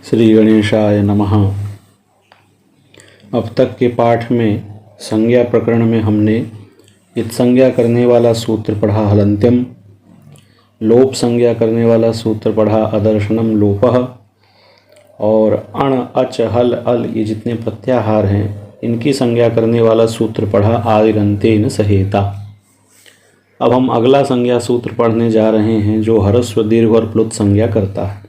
श्री गणेशाय नमः। अब तक के पाठ में संज्ञा प्रकरण में हमने इत संज्ञा करने वाला सूत्र पढ़ा हलंत्यम, लोप संज्ञा करने वाला सूत्र पढ़ा अदर्शनम लोपः, और अण अच हल अल ये जितने प्रत्याहार हैं इनकी संज्ञा करने वाला सूत्र पढ़ा आदिरंतेन सहेता। अब हम अगला संज्ञा सूत्र पढ़ने जा रहे हैं जो ह्रस्व दीर्घ और प्लुत संज्ञा करता है।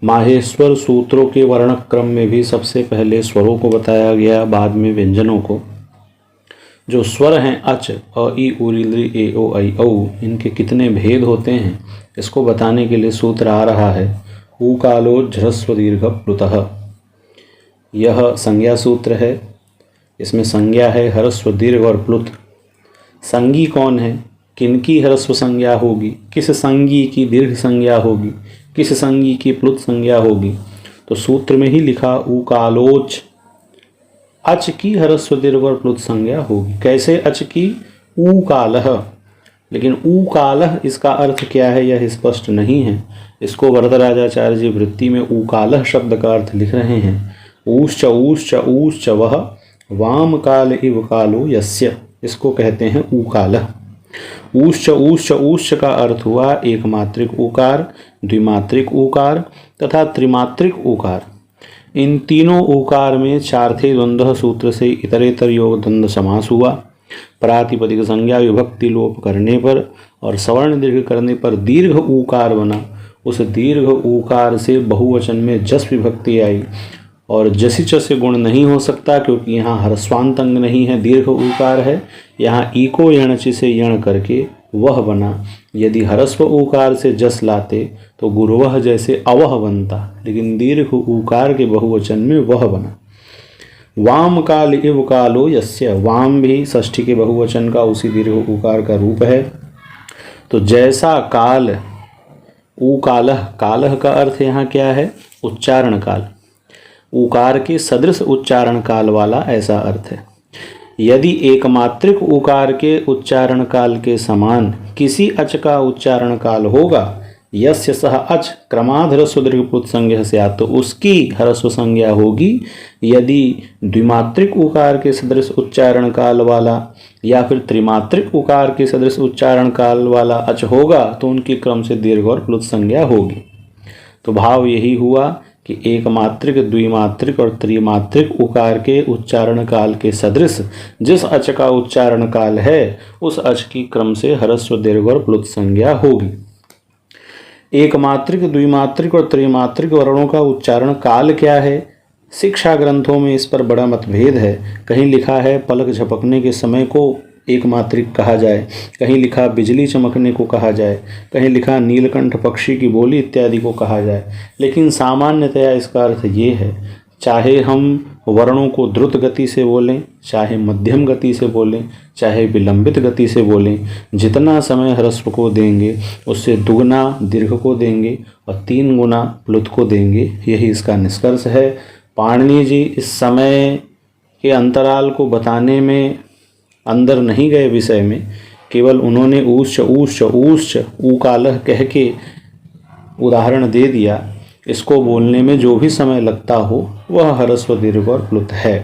माहेश्वर सूत्रों के वर्णक क्रम में भी सबसे पहले स्वरों को बताया गया, बाद में व्यंजनों को। जो स्वर हैं अच अ ई उ ऋ ए ओ ऐ औ, इनके कितने भेद होते हैं इसको बताने के लिए सूत्र आ रहा है ऊकालो ह्रस्व दीर्घ प्लुतः। यह संज्ञा सूत्र है। इसमें संज्ञा है ह्रस्व दीर्घ और प्लुत। संज्ञी कौन है, किनकी ह्रस्व संज्ञा होगी, किस संज्ञी की दीर्घ संज्ञा होगी, किस संज्ञी की प्लुत संज्ञा होगी, तो सूत्र में ही लिखा ऊकालोच अच की ह्रस्व दीर्घ और प्लुत संज्ञा होगी। कैसे अच की? ऊकालः। लेकिन ऊकालः इसका अर्थ क्या है यह स्पष्ट नहीं है। इसको वरदराजाचार्य जी वृत्ति में ऊकालः शब्द का अर्थ लिख रहे हैं। ऊश्च ऊश्च ऊश्च वह वाम काल इव कालो यस्य, इसको कहते हैं ऊकालः। ऊश्च ऊश्च ऊश्च का अर्थ हुआ एक मात्रिक ऊकार, द्विमात्रिक ऊकार तथा त्रिमात्रिक ऊकार। इन तीनों ऊकार में चार्थे द्वंद्व सूत्र से इतरेतर योग द्वंद्व समास हुआ। प्रातिपदिक संज्ञा विभक्ति लोप करने पर और सवर्ण दीर्घ करने पर दीर्घ ऊकार बना। उस दीर्घ ऊकार से बहुवचन में जस विभक्ति आई, और जसी च से गुण नहीं हो सकता क्योंकि यहाँ ह्रस्वांत अंग नहीं है, दीर्घ ऊकार है। यहाँ ई को यणचि से यण करके वह बना। यदि ह्रस्व ऊकार से जस लाते तो गुरुवह जैसे अवह बनता, लेकिन दीर्घ ऊकार के बहुवचन में वह बना। वाम काल इव कालो यस्य, वाम भी षष्ठी के बहुवचन का उसी दीर्घ ऊकार का रूप है। तो जैसा काल, ऊकालः, कालः का अर्थ यहाँ क्या है? उच्चारण काल। ऊकार के सदृश उच्चारण काल वाला ऐसा अर्थ है। यदि एकमात्रिक ऊकार के उच्चारण काल के समान किसी अच का उच्चारण काल होगा, यस्य सह अच क्रमाद् ह्रस्व दीर्घ प्लुत संज्ञा से, तो उसकी ह्रस्व संज्ञा होगी। यदि द्विमात्रिक उकार के सदृश उच्चारण काल वाला या फिर त्रिमात्रिक उकार के सदृश उच्चारण काल वाला अच होगा तो उनकी क्रम से दीर्घ और प्लुत संज्ञा होगी। तो भाव यही हुआ कि एक मात्रिक, द्विमात्रिक और त्रिमात्रिक उकार के उच्चारण काल के सदृश जिस अच का उच्चारण काल है उस अच की क्रम से ह्रस्व दीर्घ और प्लुत संज्ञा होगी। एक मात्रिक, द्विमात्रिक और त्रिमात्रिक वर्णों का उच्चारण काल क्या है? शिक्षा ग्रंथों में इस पर बड़ा मतभेद है। कहीं लिखा है पलक झपकने के समय को एक मात्रिक कहा जाए, कहीं लिखा बिजली चमकने को कहा जाए, कहीं लिखा नीलकंठ पक्षी की बोली इत्यादि को कहा जाए। लेकिन सामान्यतया इसका अर्थ ये है, चाहे हम वर्णों को द्रुत गति से बोलें, चाहे मध्यम गति से बोलें, चाहे विलंबित गति से बोलें, जितना समय ह्रस्व को देंगे उससे दुगना दीर्घ को देंगे और 3 गुना प्लुत को देंगे। यही इसका निष्कर्ष है। पाणिनि जी इस समय के अंतराल को बताने में अंदर नहीं गए विषय में, केवल उन्होंने ऊश्च ऊश्च ऊश्च ऊकालः कह के उदाहरण दे दिया। इसको बोलने में जो भी समय लगता हो वह ह्रस्व दीर्घ और प्लुत है।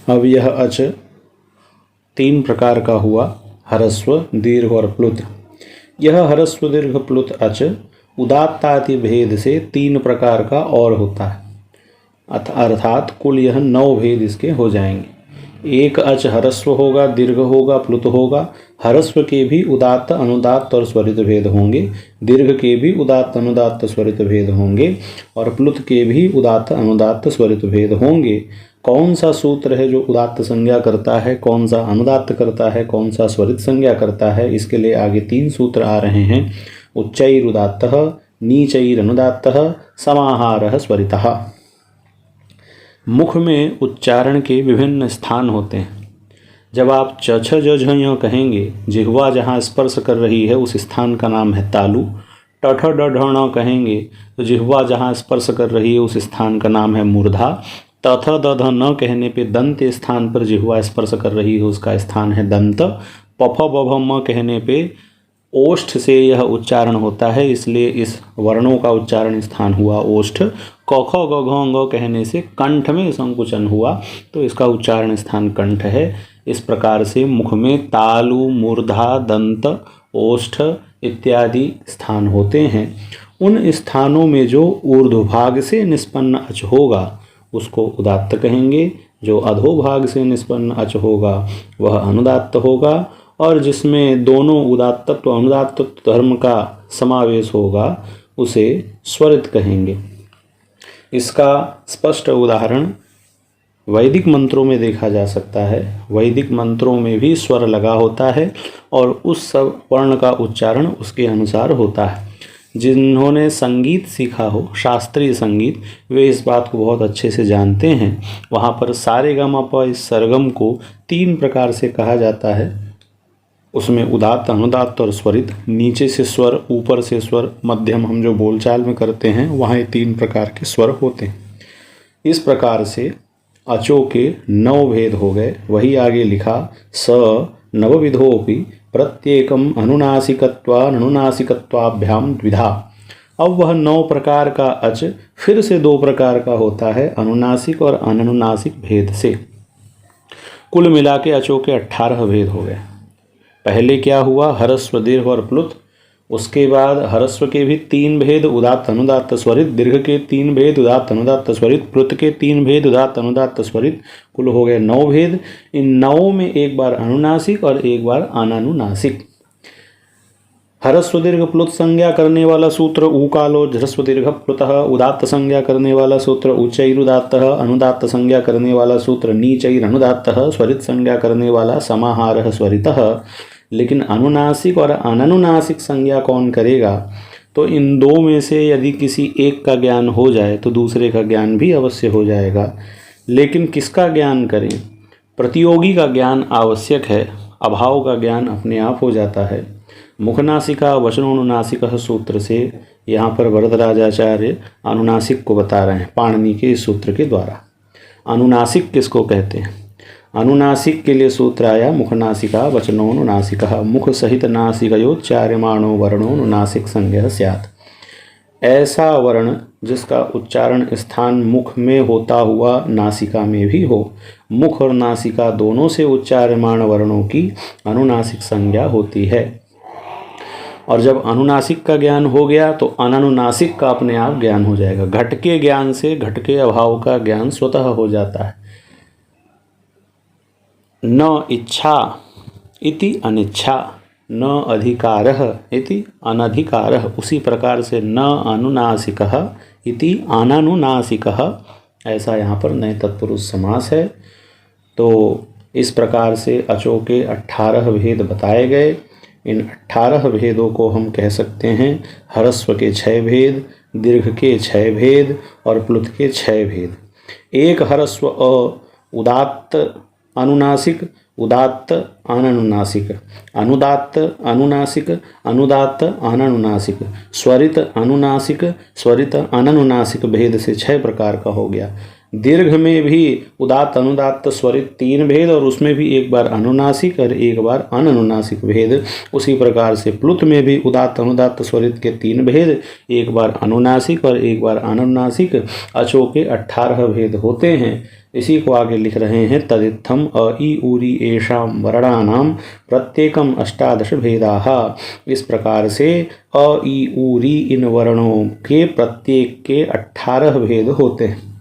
अब यह अच 3 प्रकार का हुआ, ह्रस्व दीर्घ और प्लुत। यह ह्रस्व दीर्घ प्लुत अच उदात्तादि भेद से 3 प्रकार का और होता है, अर्थात कुल यह 9 भेद इसके हो जाएंगे। एक अच ह्रस्व होगा, दीर्घ होगा, प्लुत होगा। ह्रस्व के भी उदात्त, अनुदात्त और स्वरित भेद होंगे, दीर्घ के भी उदात्त, अनुदात्त, स्वरित भेद होंगे और प्लुत के भी उदात्त, अनुदात्त, स्वरित भेद होंगे। कौन सा सूत्र है जो उदात्त संज्ञा करता है, कौन सा अनुदात्त करता है, कौन सा स्वरित संज्ञा करता है, इसके लिए आगे 3 सूत्र आ रहे हैं। उच्चैरुदात्तः, नीचैरनुदात्तः, समाहारः स्वरितः। मुख में उच्चारण के विभिन्न स्थान होते हैं। जब आप च छ ज झ य कहेंगे, जिह्वा जहाँ स्पर्श कर रही है उस स्थान का नाम है तालु। ट ठ ड ढ ण कहेंगे तो जिह्वा जहाँ स्पर्श कर रही है उस स्थान का नाम है मूर्धा। त थ द ध न कहने पे दंत स्थान पर जिह्वा स्पर्श कर रही है उसका स्थान है दंत। प फ ब भ म कहने पे ओष्ठ से यह उच्चारण होता है, इसलिए इस वर्णों का उच्चारण स्थान हुआ ओष्ठ। क ख ग घ ङ कहने से कंठ में संकुचन हुआ, तो इसका उच्चारण स्थान कंठ है। इस प्रकार से मुख में तालु, मूर्धा, दंत, ओष्ठ इत्यादि स्थान होते हैं। उन स्थानों में जो ऊर्ध्वभाग से निष्पन्न अच होगा उसको उदात्त कहेंगे, जो अधोभाग से निष्पन्न अच होगा वह अनुदात्त होगा, और जिसमें दोनों उदात्तत्व अनुदात्तत्व धर्म का समावेश होगा उसे स्वरित कहेंगे। इसका स्पष्ट उदाहरण वैदिक मंत्रों में देखा जा सकता है। वैदिक मंत्रों में भी स्वर लगा होता है और उस सब वर्ण का उच्चारण उसके अनुसार होता है। जिन्होंने संगीत सीखा हो, शास्त्रीय संगीत, वे इस बात को बहुत अच्छे से जानते हैं। वहाँ पर सारेगामापा इस सरगम को 3 प्रकार से कहा जाता है। उसमें उदात्त, अनुदात्त और स्वरित। नीचे से स्वर, ऊपर से स्वर, मध्यम हम जो बोलचाल में करते हैं वहाँ ये 3 प्रकार के स्वर होते हैं। इस प्रकार से अचों के 9 भेद हो गए। वही आगे लिखा, स नवविधोपि प्रत्येकम अनुनासिकत्वाभ्याम द्विधा। अब वह 9 प्रकार का अच फिर से 2 प्रकार का होता है, अनुनासिक और अननुनासिक भेद से। कुल मिला के अचों के 18 भेद हो गए। पहले क्या हुआ, हरस्व, दीर्घ और प्लुत। उसके बाद हरस्व के भी 3 भेद, उदात्त, अनुदात्त, स्वरित। दीर्घ के 3 भेद, उदात्त, अनुदात्त, स्वरित। प्लुत के 3 भेद, उदात्त, अनुदात्त, स्वरित। कुल हो गए 9 भेद। इन 9 में एक बार अनुनासिक और एक बार अनानुनासिक। हरस्व दीर्घ प्लुत संज्ञा करने वाला सूत्र ऊकालो ह्रस्व दीर्घ प्लुतः। उदात्त संज्ञा करने वाला सूत्र उच्चैरुदात्तः। अनुदात्त संज्ञा करने वाला सूत्र नीचैरनुदात्तः। स्वरित संज्ञा करने वाला समाहारः स्वरितः। लेकिन अनुनासिक और अननुनासिक संज्ञा कौन करेगा? तो इन 2 में से यदि किसी एक का ज्ञान हो जाए तो दूसरे का ज्ञान भी अवश्य हो जाएगा। लेकिन किसका ज्ञान करें? प्रतियोगी का ज्ञान आवश्यक है, अभाव का ज्ञान अपने आप हो जाता है। मुखनासिका वचनोनुनासिक सूत्र से यहाँ पर वरदराजाचार्य अनुनासिक को बता रहे हैं पाणिनि के इस सूत्र के द्वारा। अनुनासिक किसको कहते हैं? अनुनासिक के लिए सूत्र आया, मुखनासिका वचनोनुनासिकः। मुख सहित नासिकयोच्चार्यमाणो वर्णोनुनासिक संज्ञः स्यात्। ऐसा वर्ण जिसका उच्चारण स्थान मुख में होता हुआ नासिका में भी हो। मुख और नासिका दोनों से उच्चार्यमाण वर्णों की अनुनासिक संज्ञा होती है। और जब अनुनासिक का ज्ञान हो गया तो अननुनासिक का अपने आप ज्ञान हो जाएगा। घट के ज्ञान से घट के अभाव का ज्ञान स्वतः हो जाता है। न इच्छा इति अनिच्छा, न अधिकारः इति अनधिकारः। उसी प्रकार से न अनुनासिकः इति अननुनासिकः, ऐसा यहाँ पर नए तत्पुरुष समास है। तो इस प्रकार से अचों के 18 भेद बताए गए। इन 18 भेदों को हम कह सकते हैं हरस्व के 6 भेद, दीर्घ के 6 भेद और प्लुत के 6 भेद। एक हरस्व उदात्त अनुनासिक, उदात्त अननुनासिक, अनुदात्त अनुनासिक, अनुदात्त अननुनासिक, स्वरित अनुनासिक, स्वरित अननुनासिक भेद से 6 प्रकार का हो गया। दीर्घ में भी उदात्त अनुदात्त स्वरित 3 भेद और उसमें भी एक बार अनुनासिक और एक बार अननुनासिक भेद। उसी प्रकार से प्लुत में भी उदात्त अनुदात्त स्वरित के 3 भेद, एक बार अनुनासिक और एक बार अननुनासिक। अचों के 18 भेद होते हैं। इसी को आगे लिख रहे हैं, तदित्थम अ इ ऊरि एषां वर्णानां प्रत्येकम 18 भेदाः। इस प्रकार से अ इ ऊरि इन वर्णों के प्रत्येक के 18 भेद होते हैं।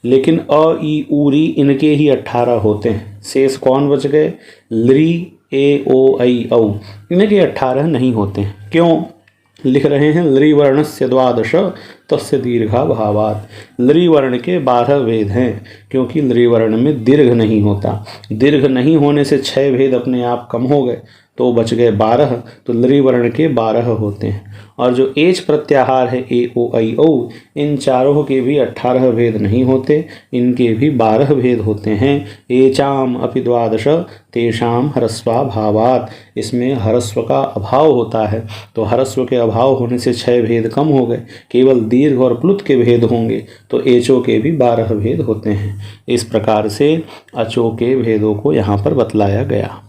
लेकिन अ ई ऊरी इनके ही 18 होते हैं। शेष कौन बच गए? लृ, ए, ओ, ऐ, औ, इनके 18 नहीं होते हैं। क्यों लिख रहे हैं? लृ वर्णस्य 12 तस्य दीर्घाभावात्। लृ वर्ण के 12 भेद हैं क्योंकि लृ वर्ण में दीर्घ नहीं होता। दीर्घ नहीं होने से 6 भेद अपने आप कम हो गए तो बच गए 12। तो लृ वर्ण के 12 होते हैं। और जो एच प्रत्याहार है ए, ओ, ऐ, औ, इन चारों के भी 18 भेद नहीं होते, इनके भी 12 भेद होते हैं। एचाम अपि 12 तेषाम ह्रस्वाभावात्। इसमें ह्रस्व का अभाव होता है तो ह्रस्व के अभाव होने से 6 भेद कम हो गए। केवल दीर्घ और प्लुत के भेद होंगे तो एचों के भी 12 भेद होते हैं। इस प्रकार से अचों के भेदों को यहाँ पर बतलाया गया।